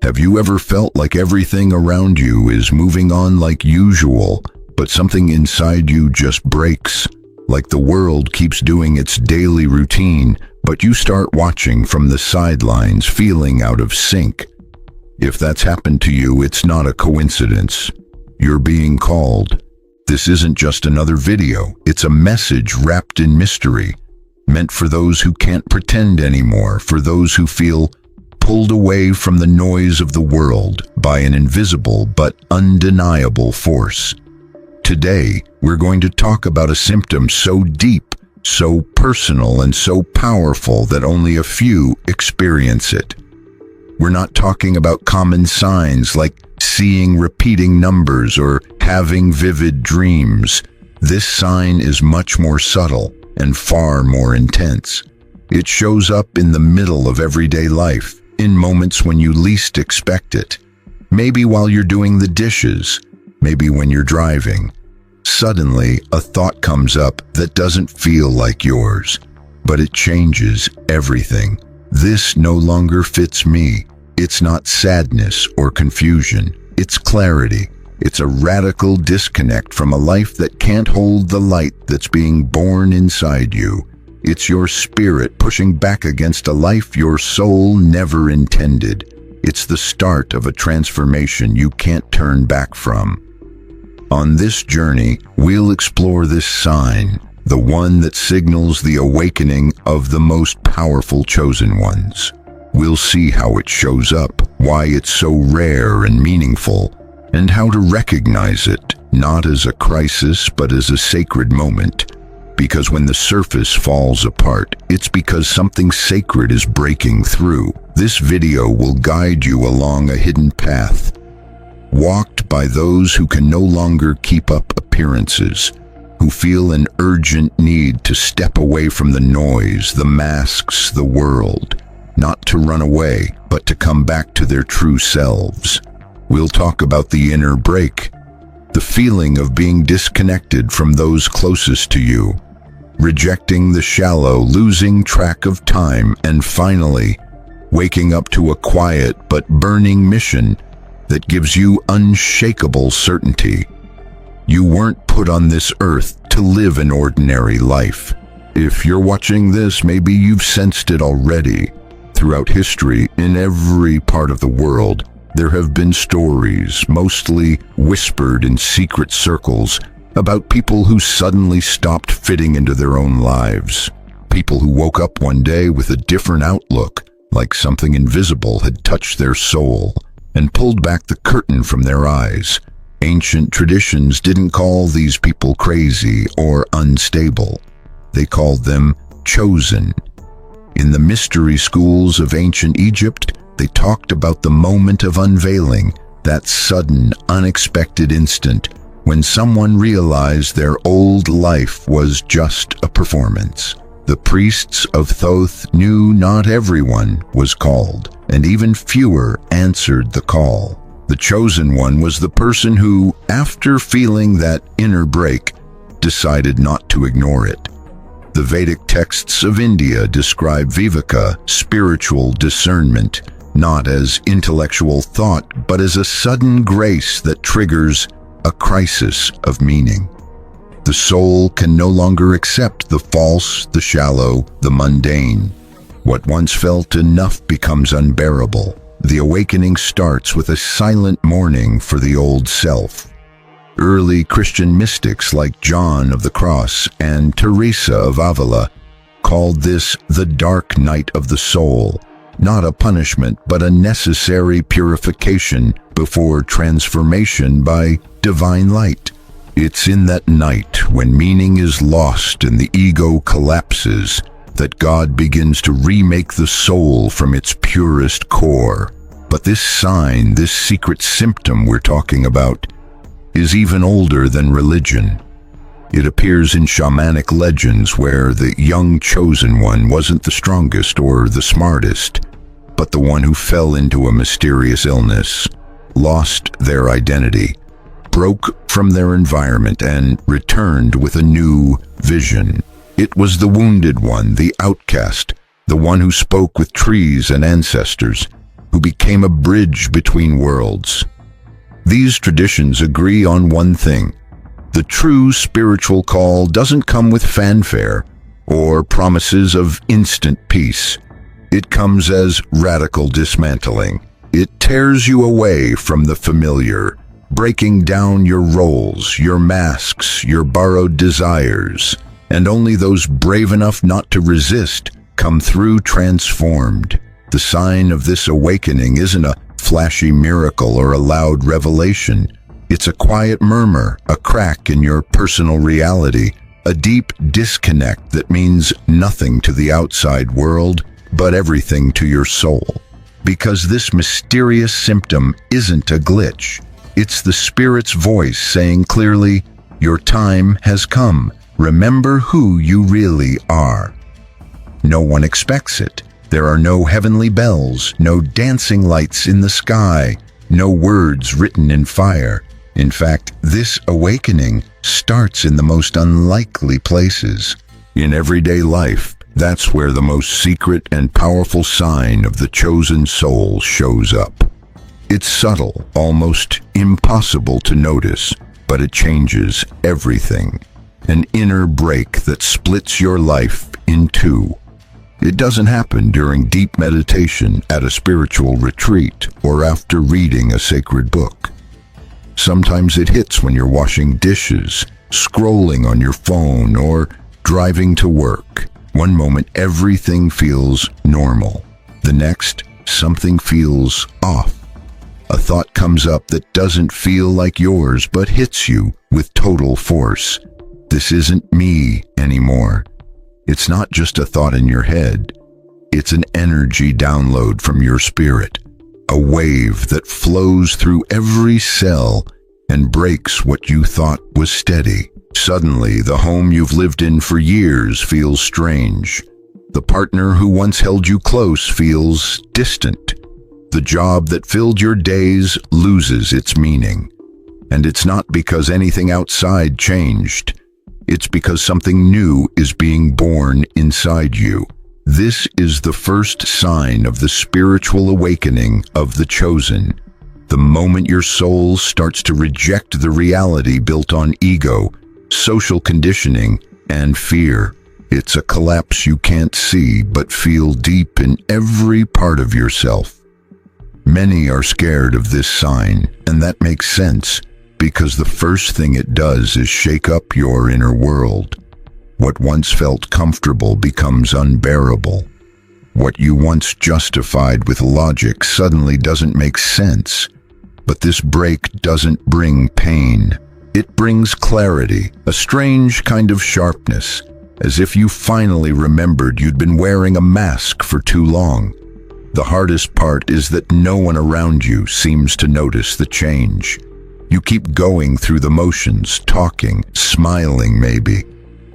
Have you ever felt like everything around you is moving on like usual, but something inside you just breaks? Like the world keeps doing its daily routine, but you start watching from the sidelines, feeling out of sync. If that's happened to you, it's not a coincidence. You're being called. This isn't just another video, it's a message wrapped in mystery, meant for those who can't pretend anymore, for those who feel pulled away from the noise of the world by an invisible but undeniable force. Today, we're going to talk about a symptom so deep, so personal, and so powerful that only a few experience it. We're not talking about common signs like seeing repeating numbers or having vivid dreams. This sign is much more subtle and far more intense. It shows up in the middle of everyday life, in moments when you least expect it. Maybe while you're doing the dishes, maybe when you're driving. Suddenly, a thought comes up that doesn't feel like yours, but it changes everything. This no longer fits me. It's not sadness or confusion. It's clarity. It's a radical disconnect from a life that can't hold the light that's being born inside you. It's your spirit pushing back against a life your soul never intended. It's the start of a transformation you can't turn back from. On this journey, we'll explore this sign, the one that signals the awakening of the most powerful chosen ones. We'll see how it shows up, why it's so rare and meaningful, and how to recognize it, not as a crisis, but as a sacred moment. Because when the surface falls apart, it's because something sacred is breaking through. This video will guide you along a hidden path, walked by those who can no longer keep up appearances, who feel an urgent need to step away from the noise, the masks, the world, not to run away, but to come back to their true selves. We'll talk about the inner break, the feeling of being disconnected from those closest to you, rejecting the shallow, losing track of time, and finally, waking up to a quiet but burning mission that gives you unshakable certainty. You weren't put on this earth to live an ordinary life. If you're watching this, maybe you've sensed it already. Throughout history, in every part of the world, there have been stories, mostly whispered in secret circles, about people who suddenly stopped fitting into their own lives. People who woke up one day with a different outlook, like something invisible had touched their soul and pulled back the curtain from their eyes. Ancient traditions didn't call these people crazy or unstable. They called them chosen. In the mystery schools of ancient Egypt, they talked about the moment of unveiling, that sudden, unexpected instant when someone realized their old life was just a performance. The priests of Thoth knew not everyone was called, and even fewer answered the call. The chosen one was the person who, after feeling that inner break, decided not to ignore it. The Vedic texts of India describe viveka, spiritual discernment, not as intellectual thought, but as a sudden grace that triggers a crisis of meaning. The soul can no longer accept the false, the shallow, the mundane. What once felt enough becomes unbearable. The awakening starts with a silent mourning for the old self. Early Christian mystics like John of the Cross and Teresa of Avila called this the dark night of the soul, not a punishment but a necessary purification before transformation by divine light. It's in that night when meaning is lost and the ego collapses that God begins to remake the soul from its purest core. But this sign, this secret symptom we're talking about, is even older than religion. It appears in shamanic legends where the young chosen one wasn't the strongest or the smartest, but the one who fell into a mysterious illness, lost their identity, broke from their environment, and returned with a new vision. It was the wounded one, the outcast, the one who spoke with trees and ancestors, who became a bridge between worlds. These traditions agree on one thing: the true spiritual call doesn't come with fanfare or promises of instant peace. It comes as radical dismantling. It tears you away from the familiar, breaking down your roles, your masks, your borrowed desires, and only those brave enough not to resist come through transformed. The sign of this awakening isn't a flashy miracle or a loud revelation. It's a quiet murmur, a crack in your personal reality, a deep disconnect that means nothing to the outside world, but everything to your soul. Because this mysterious symptom isn't a glitch. It's the Spirit's voice saying clearly, "Your time has come. Remember who you really are." No one expects it. There are no heavenly bells, no dancing lights in the sky, no words written in fire. In fact, this awakening starts in the most unlikely places. In everyday life, that's where the most secret and powerful sign of the chosen soul shows up. It's subtle, almost impossible to notice, but it changes everything. An inner break that splits your life in two. It doesn't happen during deep meditation at a spiritual retreat or after reading a sacred book. Sometimes it hits when you're washing dishes, scrolling on your phone, or driving to work. One moment everything feels normal. The next, something feels off. A thought comes up that doesn't feel like yours but hits you with total force. This isn't me anymore. It's not just a thought in your head. It's an energy download from your spirit, a wave that flows through every cell and breaks what you thought was steady. Suddenly, the home you've lived in for years feels strange. The partner who once held you close feels distant. The job that filled your days loses its meaning. And it's not because anything outside changed. It's because something new is being born inside you. This is the first sign of the spiritual awakening of the chosen. The moment your soul starts to reject the reality built on ego, social conditioning, and fear. It's a collapse you can't see but feel deep in every part of yourself. Many are scared of this sign, and that makes sense, because the first thing it does is shake up your inner world. What once felt comfortable becomes unbearable. What you once justified with logic suddenly doesn't make sense. But this break doesn't bring pain. It brings clarity, a strange kind of sharpness, as if you finally remembered you'd been wearing a mask for too long. The hardest part is that no one around you seems to notice the change. You keep going through the motions, talking, smiling maybe,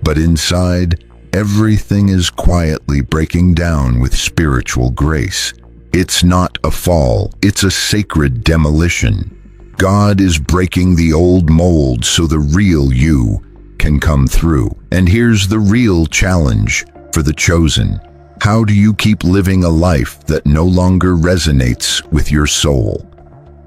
but inside, everything is quietly breaking down with spiritual grace. It's not a fall, it's a sacred demolition. God is breaking the old mold so the real you can come through. And here's the real challenge for the chosen. How do you keep living a life that no longer resonates with your soul?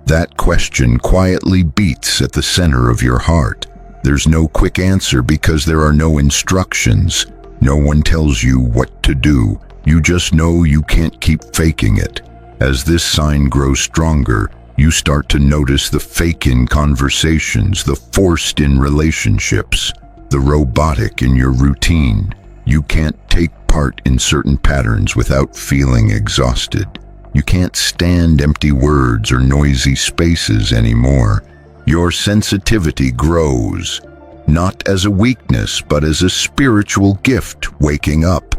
That question quietly beats at the center of your heart. There's no quick answer because there are no instructions. No one tells you what to do. You just know you can't keep faking it. As this sign grows stronger, you start to notice the fake in conversations, the forced in relationships, the robotic in your routine. You can't take part in certain patterns without feeling exhausted. You can't stand empty words or noisy spaces anymore. Your sensitivity grows, not as a weakness, but as a spiritual gift waking up.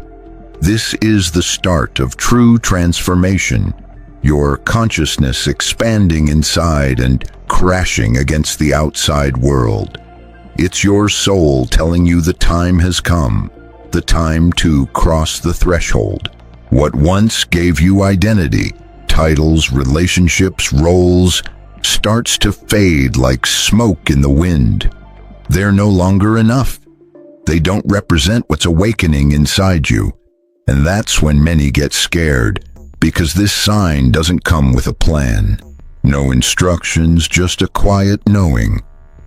This is the start of true transformation, your consciousness expanding inside and crashing against the outside world. It's your soul telling you the time has come, the time to cross the threshold. What once gave you identity, titles, relationships, roles, starts to fade like smoke in the wind. They're no longer enough. They don't represent what's awakening inside you. And that's when many get scared. Because this sign doesn't come with a plan. No instructions, just a quiet knowing.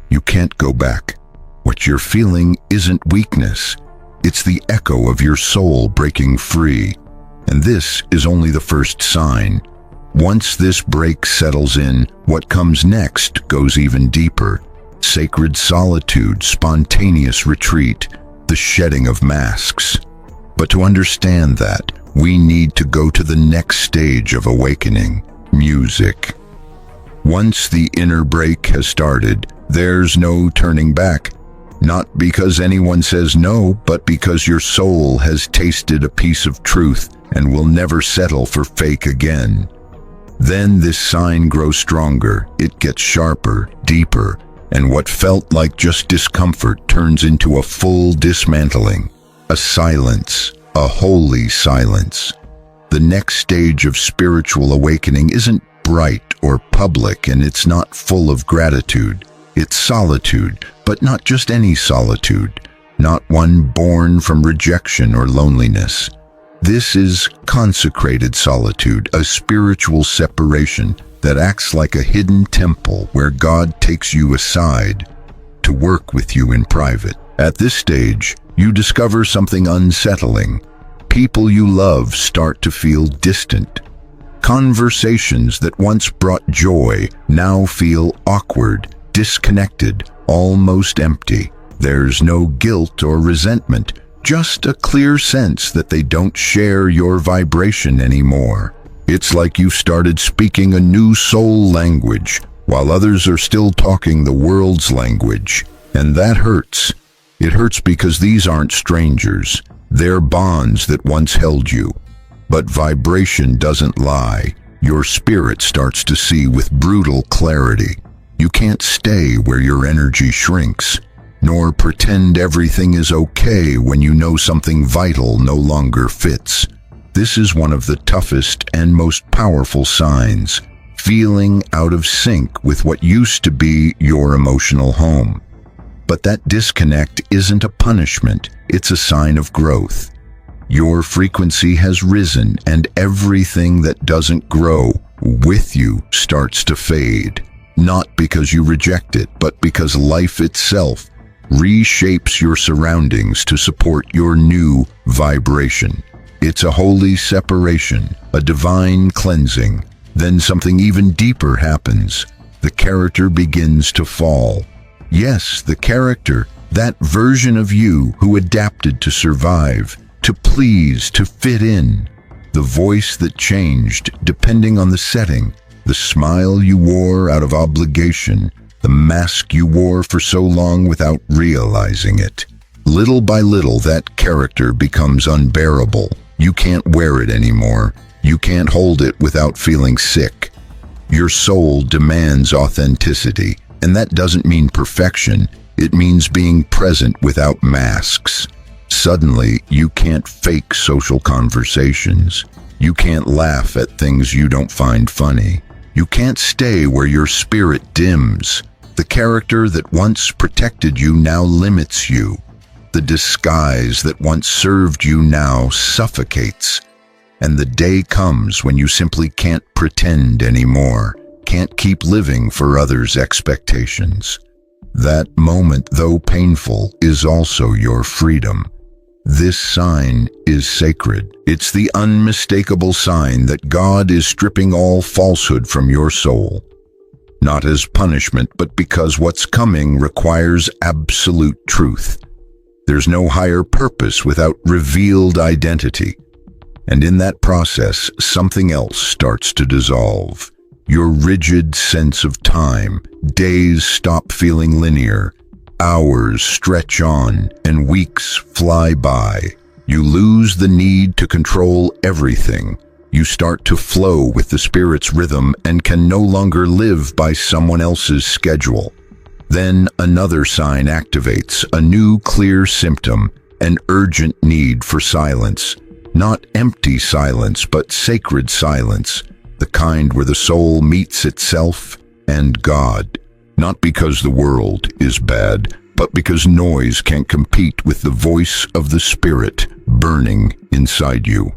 You can't go back. What you're feeling isn't weakness. It's the echo of your soul breaking free. And this is only the first sign. Once this break settles in, what comes next goes even deeper. Sacred solitude, spontaneous retreat, the shedding of masks. But to understand that, we need to go to the next stage of awakening, music. Once the inner break has started, there's no turning back. Not because anyone says no, but because your soul has tasted a piece of truth and will never settle for fake again. Then this sign grows stronger, it gets sharper, deeper, and what felt like just discomfort turns into a full dismantling, a silence, a holy silence. The next stage of spiritual awakening isn't bright or public, and it's not full of gratitude. It's solitude, but not just any solitude, not one born from rejection or loneliness. This is consecrated solitude, a spiritual separation that acts like a hidden temple where God takes you aside to work with you in private. At this stage, you discover something unsettling. People you love start to feel distant. Conversations that once brought joy now feel awkward, disconnected, almost empty. There's no guilt or resentment, just a clear sense that they don't share your vibration anymore. It's like you've started speaking a new soul language, while others are still talking the world's language. And that hurts. It hurts because these aren't strangers. They're bonds that once held you. But vibration doesn't lie. Your spirit starts to see with brutal clarity. You can't stay where your energy shrinks, nor pretend everything is okay when you know something vital no longer fits. This is one of the toughest and most powerful signs, feeling out of sync with what used to be your emotional home. But that disconnect isn't a punishment, it's a sign of growth. Your frequency has risen, and everything that doesn't grow with you starts to fade. Not because you reject it, but because life itself reshapes your surroundings to support your new vibration. It's a holy separation, a divine cleansing. Then something even deeper happens. The character begins to fall. Yes, the character, that version of you who adapted to survive, to please, to fit in. The voice that changed depending on the setting, the smile you wore out of obligation, the mask you wore for so long without realizing it. Little by little, that character becomes unbearable. You can't wear it anymore. You can't hold it without feeling sick. Your soul demands authenticity, and that doesn't mean perfection. It means being present without masks. Suddenly, you can't fake social conversations. You can't laugh at things you don't find funny. You can't stay where your spirit dims. The character that once protected you now limits you. The disguise that once served you now suffocates. And the day comes when you simply can't pretend anymore, can't keep living for others' expectations. That moment, though painful, is also your freedom. This sign is sacred. It's the unmistakable sign that God is stripping all falsehood from your soul. Not as punishment, but because what's coming requires absolute truth. There's no higher purpose without revealed identity. And in that process, something else starts to dissolve. Your rigid sense of time. Days stop feeling linear. Hours stretch on, and weeks fly by. You lose the need to control everything. You start to flow with the spirit's rhythm and can no longer live by someone else's schedule. Then another sign activates, a new clear symptom, an urgent need for silence. Not empty silence, but sacred silence, the kind where the soul meets itself and God. Not because the world is bad, but because noise can't compete with the voice of the spirit burning inside you.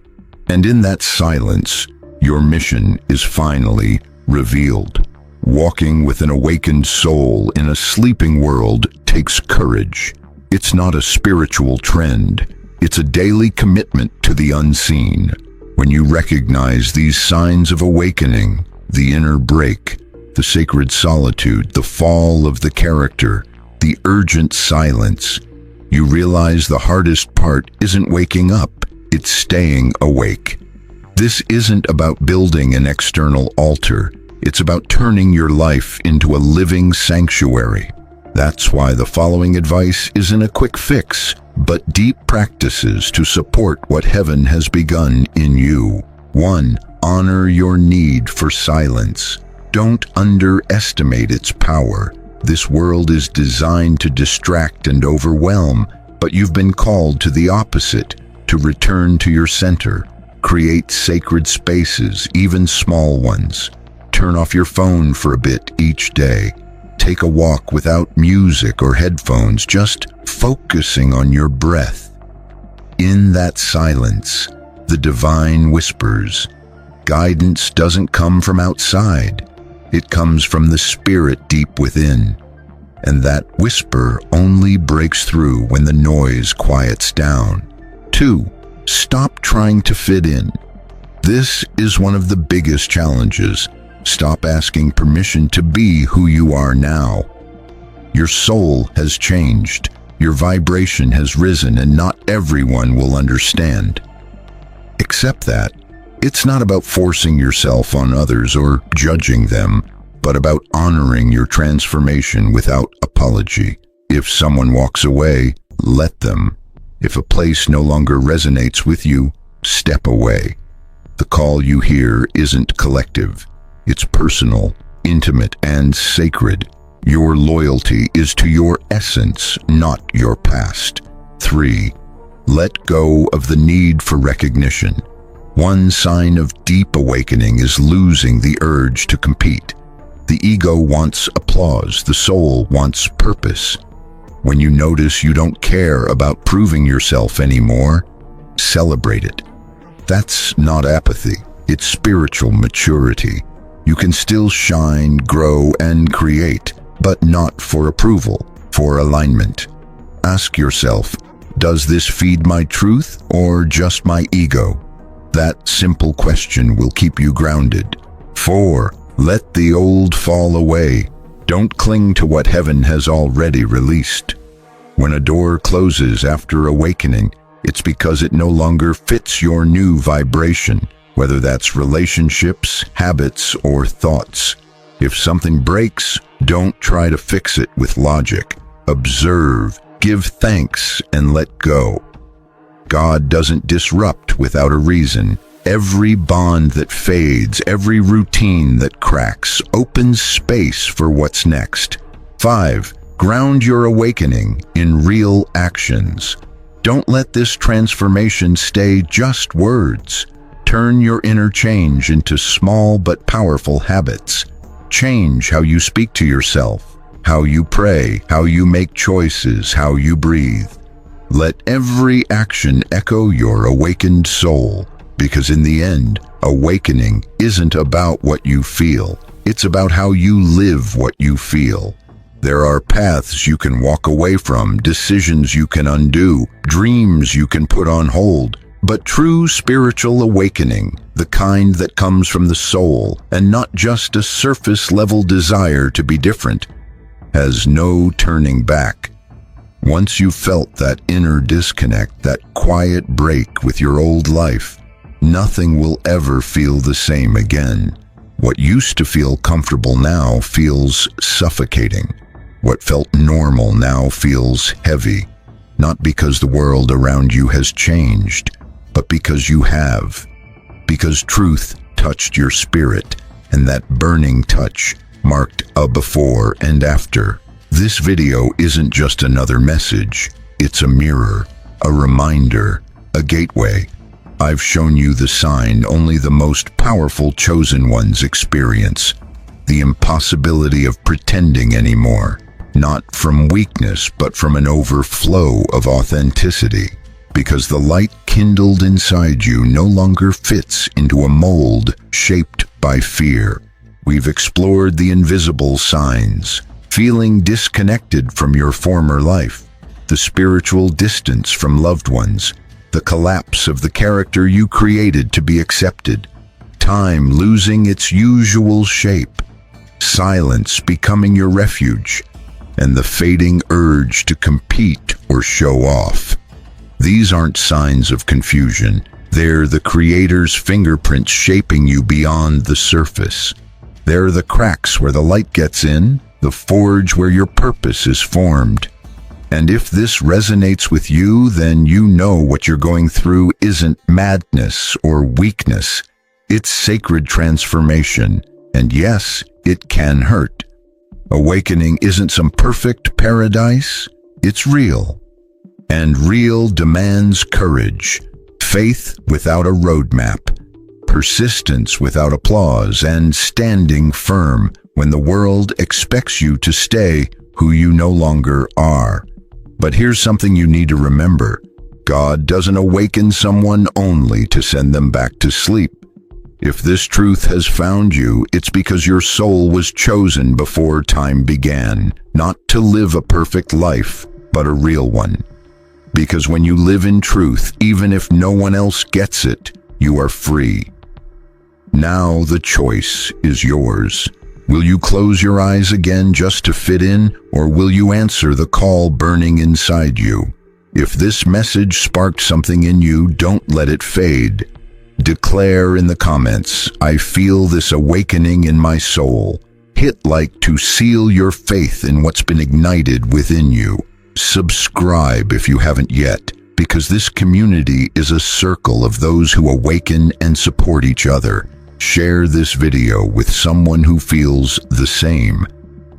And in that silence, Your mission is finally revealed. Walking with an awakened soul in a sleeping world takes courage. It's not a spiritual trend. It's a daily commitment to the unseen. When you recognize these signs of awakening, the inner break, the sacred solitude, the fall of the character, the urgent silence, you realize the hardest part isn't waking up, it's staying awake. This isn't about building an external altar. It's about turning your life into a living sanctuary. That's why the following advice isn't a quick fix, but deep practices to support what heaven has begun in you. 1. Honor your need for silence. Don't underestimate its power. This world is designed to distract and overwhelm, but you've been called to the opposite, to return to your center. Create sacred spaces, even small ones. Turn off your phone for a bit each day. Take a walk without music or headphones, just focusing on your breath. In that silence, the divine whispers. Guidance doesn't come from outside. It comes from the spirit deep within. And that whisper only breaks through when the noise quiets down. 2. Stop trying to fit in. This is one of the biggest challenges. Stop asking permission to be who you are now. Your soul has changed. Your vibration has risen, and not everyone will understand. Accept that. It's not about forcing yourself on others or judging them, but about honoring your transformation without apology. If someone walks away, let them. If a place no longer resonates with you, step away. The call you hear isn't collective. It's personal, intimate, and sacred. Your loyalty is to your essence, not your past. 3. Let go of the need for recognition. One sign of deep awakening is losing the urge to compete. The ego wants applause, the soul wants purpose. When you notice you don't care about proving yourself anymore, celebrate it. That's not apathy, it's spiritual maturity. You can still shine, grow, and create, but not for approval, for alignment. Ask yourself, does this feed my truth or just my ego? That simple question will keep you grounded. 4. Let the old fall away. Don't cling to what heaven has already released. When a door closes after awakening, it's because it no longer fits your new vibration, whether that's relationships, habits, or thoughts. If something breaks, don't try to fix it with logic. Observe, give thanks, and let go. God doesn't disrupt without a reason. Every bond that fades, every routine that cracks, opens space for what's next. 5. Ground your awakening in real actions. Don't let this transformation stay just words. Turn your inner change into small but powerful habits. Change how you speak to yourself, how you pray, how you make choices, how you breathe. Let every action echo your awakened soul, because in the end, awakening isn't about what you feel. It's about how you live what you feel. There are paths you can walk away from, decisions you can undo, dreams you can put on hold. But true spiritual awakening, the kind that comes from the soul and not just a surface-level desire to be different, has no turning back. Once you've felt that inner disconnect, that quiet break with your old life, nothing will ever feel the same again. What used to feel comfortable now feels suffocating. What felt normal now feels heavy, not because the world around you has changed, but because you have. Because truth touched your spirit, and that burning touch marked a before and after. This video isn't just another message, it's a mirror, a reminder, a gateway. I've shown you the sign only the most powerful chosen ones experience, the impossibility of pretending anymore, not from weakness but from an overflow of authenticity. because the light kindled inside you no longer fits into a mold shaped by fear. We've explored the invisible signs, feeling disconnected from your former life, the spiritual distance from loved ones, the collapse of the character you created to be accepted, time losing its usual shape, silence becoming your refuge, and the fading urge to compete or show off. These aren't signs of confusion. They're the Creator's fingerprints shaping you beyond the surface. They're the cracks where the light gets in, the forge where your purpose is formed. And if this resonates with you, then you know what you're going through isn't madness or weakness. It's sacred transformation. And yes, it can hurt. Awakening isn't some perfect paradise. It's real. And real demands courage, faith without a roadmap, persistence without applause, and standing firm when the world expects you to stay who you no longer are. But here's something you need to remember. God doesn't awaken someone only to send them back to sleep. If this truth has found you, it's because your soul was chosen before time began, not to live a perfect life, but a real one. Because when you live in truth, even if no one else gets it, you are free. Now the choice is yours. Will you close your eyes again just to fit in, or will you answer the call burning inside you? If this message sparked something in you, don't let it fade. Declare in the comments, "I feel this awakening in my soul." Hit like to seal your faith in what's been ignited within you. Subscribe if you haven't yet, because this community is a circle of those who awaken and support each other. Share this video with someone who feels the same,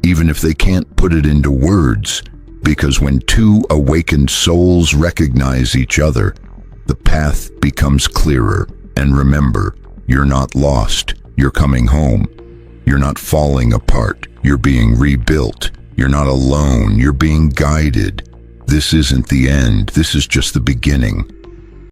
even if they can't put it into words, because when two awakened souls recognize each other, the path becomes clearer. And remember, you're not lost, you're coming home. You're not falling apart, you're being rebuilt. You're not alone, you're being guided. This isn't the end, this is just the beginning.